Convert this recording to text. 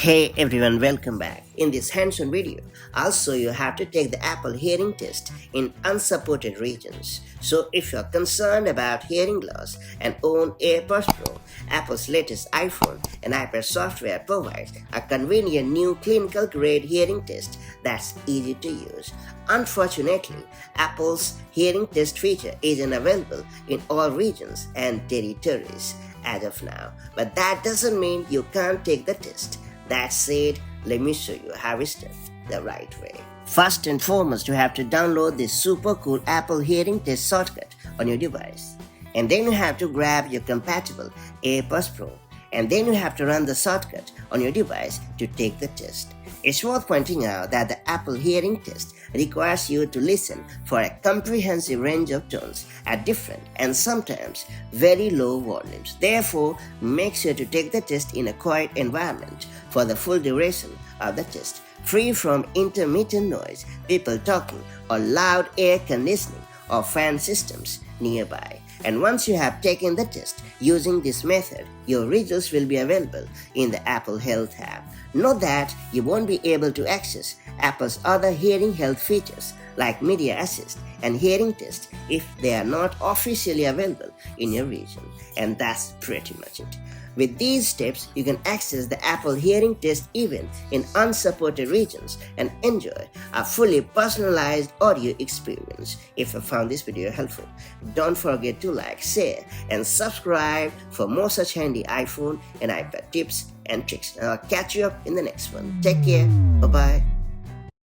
Hey everyone, welcome back. In this hands-on video, I'll show you how to take the Apple hearing test in unsupported regions. So if you're concerned about hearing loss and own AirPods Pro, Apple's latest iPhone and iPad software provides a convenient new clinical grade hearing test that's easy to use. Unfortunately, Apple's hearing test feature isn't available in all regions and territories as of now, but that doesn't mean you can't take the test. That said, let me show you how it's done the right way. First and foremost, you have to download this super cool Apple hearing test shortcut on your device. And then you have to grab your compatible AirPods Pro. And then you have to run the shortcut on your device to take the test. It's worth pointing out that the Apple hearing test requires you to listen for a comprehensive range of tones at different and sometimes very low volumes. Therefore, make sure to take the test in a quiet environment for the full duration of the test, free from intermittent noise, people talking, or loud air conditioning or fan systems nearby. And once you have taken the test using this method, your results will be available in the Apple Health app. Note that you won't be able to access Apple's other hearing health features like Media Assist and Hearing Test if they are not officially available in your region. And that's pretty much it. With these steps, you can access the Apple hearing test event in unsupported regions and enjoy a fully personalized audio experience. If you found this video helpful, don't forget to like, share, and subscribe for more such handy iPhone and iPad tips and tricks. And I'll catch you up in the next one. Take care. Bye-bye.